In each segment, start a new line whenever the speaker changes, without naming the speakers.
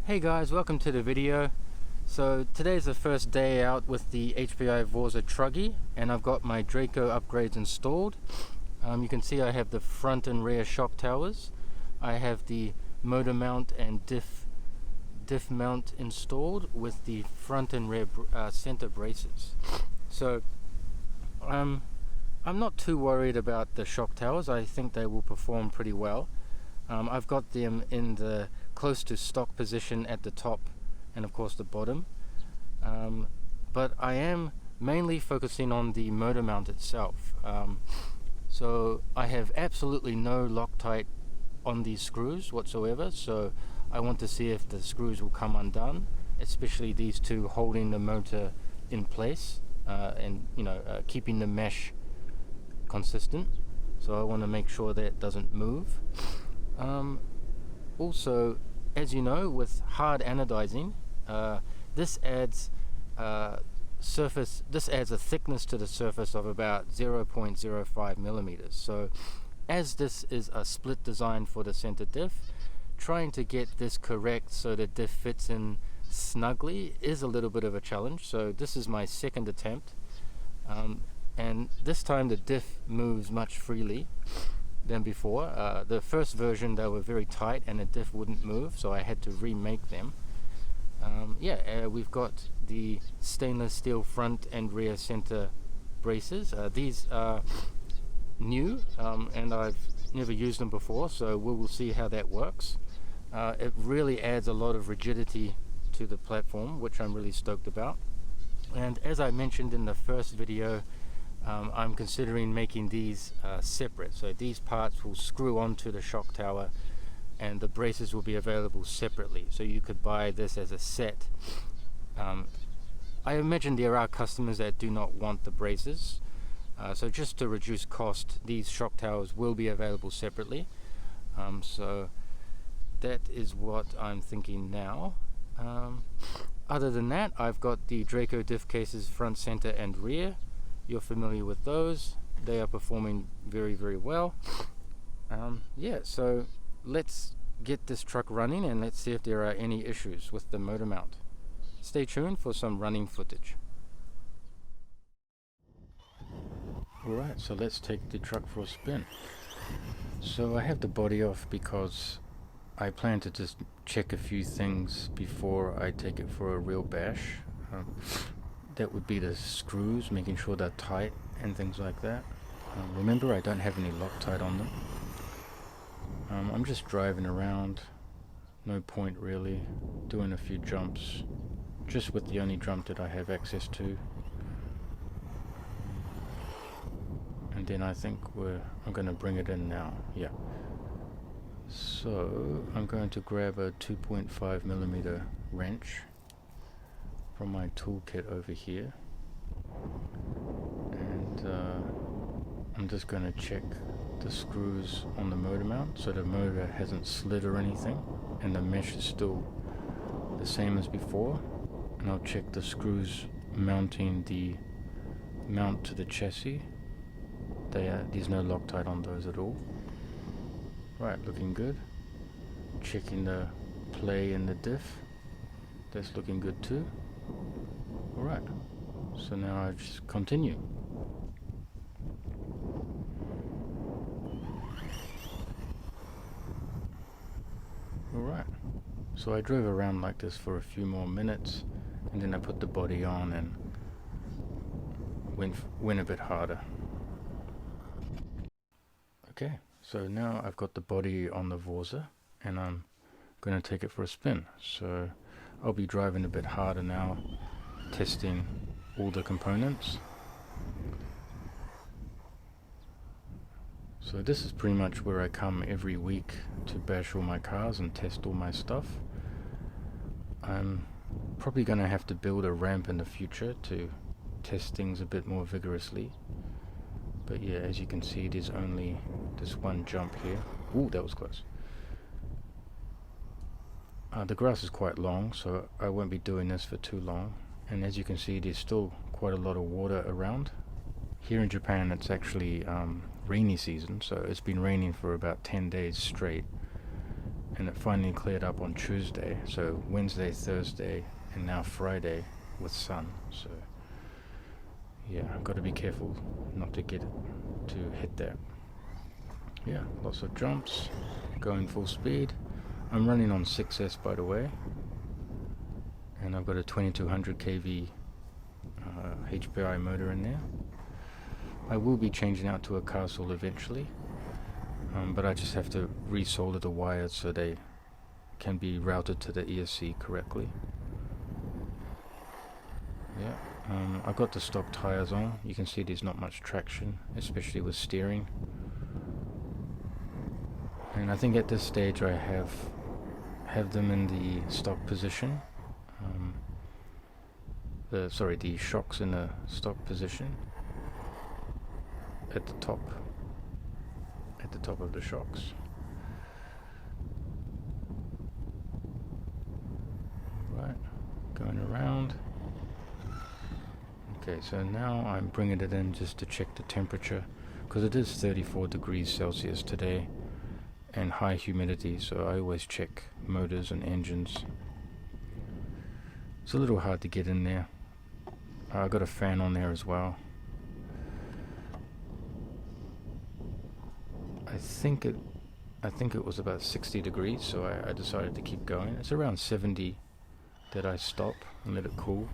Hey guys, welcome to the video. So today's the first day out with the HPI Vorza Truggy, and I've got my Draco upgrades installed. You can see I have the front and rear shock towers. I have the motor mount and diff mount installed with the front and rear center braces. So I'm not too worried about the shock towers. I think they will perform pretty well. I've got them in the close to stock position at the top and of course the bottom, but I am mainly focusing on the motor mount itself. So I have absolutely no Loctite on these screws whatsoever, so I want to see if the screws will come undone, especially these two holding the motor in place and keeping the mesh consistent. So I want to make sure that it doesn't move. Also, as you know, with hard anodizing, this adds a thickness to the surface of about 0.05 millimeters. So as this is a split design for the center diff, trying to get this correct so the diff fits in snugly is a little bit of a challenge. So this is my second attempt, and this time the diff moves much freely than before. The first version they were very tight and the diff wouldn't move, so I had to remake them. We've got the stainless steel front and rear center braces. These are new and I've never used them before, so we will see how that works. It really adds a lot of rigidity to the platform, which I'm really stoked about. And as I mentioned in the first video, I'm considering making these separate, so these parts will screw onto the shock tower and the braces will be available separately, so you could buy this as a set. I imagine there are customers that do not want the braces, so just to reduce cost, these shock towers will be available separately. So that is what I'm thinking now. Other than that, I've got the Draco diff cases front, center and rear. You're familiar with those. They are performing very, very well. So let's get this truck running and let's see if there are any issues with the motor mount. Stay tuned for some running footage. Alright, so let's take the truck for a spin. So I have the body off because I plan to just check a few things before I take it for a real bash. That would be the screws, making sure they're tight and things like that. Remember, I don't have any Loctite on them. I'm just driving around, no point really, doing a few jumps, just with the only jump that I have access to. And then I think I'm going to bring it in now, yeah. So I'm going to grab a 2.5 millimeter wrench from my toolkit over here, and I'm just going to check the screws on the motor mount so the motor hasn't slid or anything and the mesh is still the same as before, and I'll check the screws mounting the mount to the chassis. There's no Loctite on those at all. Right, looking good. Checking the play and the diff, that's looking good too. Alright, so now I just continue. Alright, so I drove around like this for a few more minutes and then I put the body on and went a bit harder. Okay, so now I've got the body on the Vorza and I'm going to take it for a spin. So I'll be driving a bit harder now, testing all the components. So this is pretty much where I come every week to bash all my cars and test all my stuff. I'm probably going to have to build a ramp in the future to test things a bit more vigorously. But yeah, as you can see, there's only this one jump here. Ooh, that was close. The grass is quite long, so I won't be doing this for too long. And as you can see, there's still quite a lot of water around. Here in Japan, it's actually rainy season, so it's been raining for about 10 days straight. and it finally cleared up on Tuesday, so Wednesday, Thursday, and now Friday with sun. So yeah, I've got to be careful not to get it to hit that. Yeah, lots of jumps, going full speed. I'm running on 6S, by the way, and I've got a 2200 kV HPI motor in there. I will be changing out to a castle eventually, but I just have to resolder the wires so they can be routed to the ESC correctly. Yeah, I've got the stock tires on. You can see there's not much traction, especially with steering. And I think at this stage I have them in the stock position. The shocks in the stock position at the top of the shocks. Right, going around. Okay, so now I'm bringing it in just to check the temperature, because it is 34 degrees Celsius today and high humidity, so I always check motors and engines. It's a little hard to get in there. I got a fan on there as well. I think it was about 60 degrees, so I decided to keep going. It's around 70 that I stop and let it cool.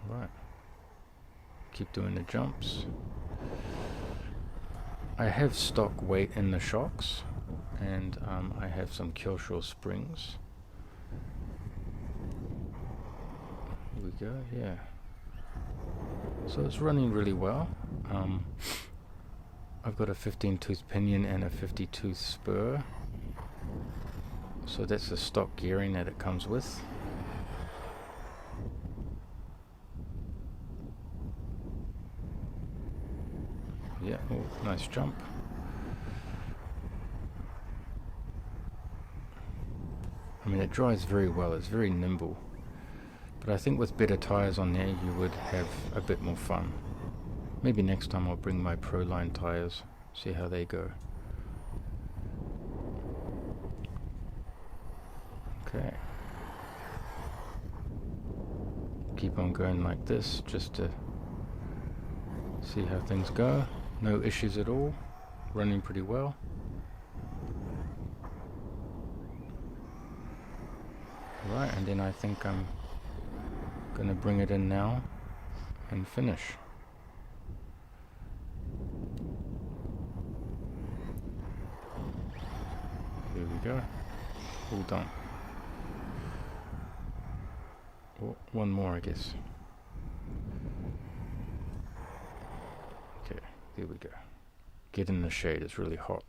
Right, keep doing the jumps. I have stock weight in the shocks, and I have some Kershaw springs. Here we go, yeah. So it's running really well. I've got a 15 tooth pinion and a 50 tooth spur. So that's the stock gearing that it comes with. Yeah, oh, nice jump. I mean, it drives very well, it's very nimble. But I think with better tires on there, you would have a bit more fun. Maybe next time I'll bring my Proline tires, see how they go. Okay. Keep on going like this, just to see how things go. No issues at all, running pretty well. Right, and then I think I'm gonna bring it in now and finish. Here we go, all done. Oh, one more, I guess. Okay, there we go. Get in the shade, it's really hot.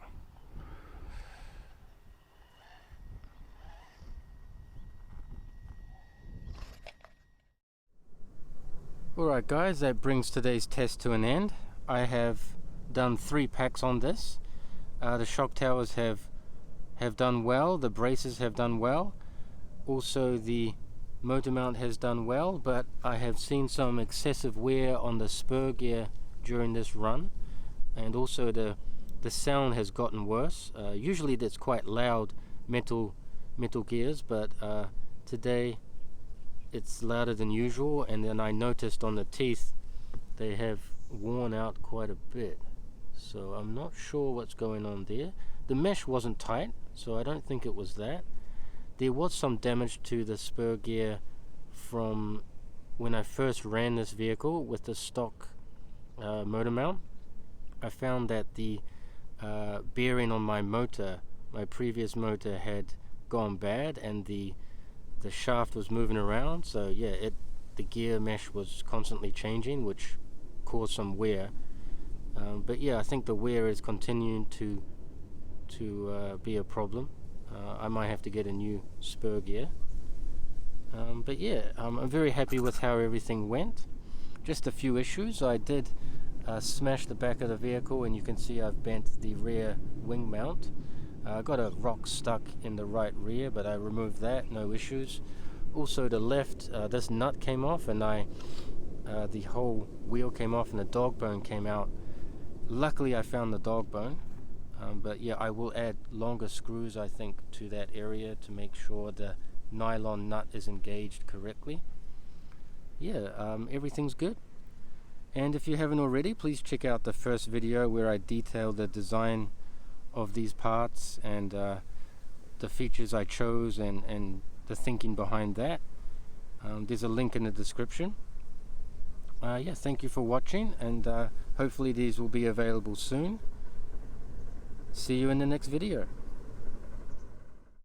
Alright guys, that brings today's test to an end. I have done 3 packs on this. The shock towers have done well, the braces have done well, also the motor mount has done well, but I have seen some excessive wear on the spur gear during this run, and also the sound has gotten worse. Usually that's quite loud metal gears, but today it's louder than usual, and then I noticed on the teeth they have worn out quite a bit, so I'm not sure what's going on there. The mesh wasn't tight, so I don't think it was that. There was some damage to the spur gear from when I first ran this vehicle with the stock motor mount. I found that the bearing on my motor, my previous motor, had gone bad, and the shaft was moving around, so yeah, the gear mesh was constantly changing, which caused some wear. But yeah, I think the wear is continuing to be a problem. I might have to get a new spur gear. But yeah, I'm very happy with how everything went. Just a few issues. I did smash the back of the vehicle, and you can see I've bent the rear wing mount. I got a rock stuck in the right rear, but I removed that, no issues. Also the left, this nut came off, and the whole wheel came off and the dog bone came out. Luckily I found the dog bone. but yeah, I will add longer screws, I think, to that area to make sure the nylon nut is engaged correctly. Yeah, everything's good. And if you haven't already, please check out the first video where I detail the design of these parts and the features I chose and the thinking behind that. There's a link in the description. Yeah, thank you for watching, and hopefully these will be available soon. See you in the next video.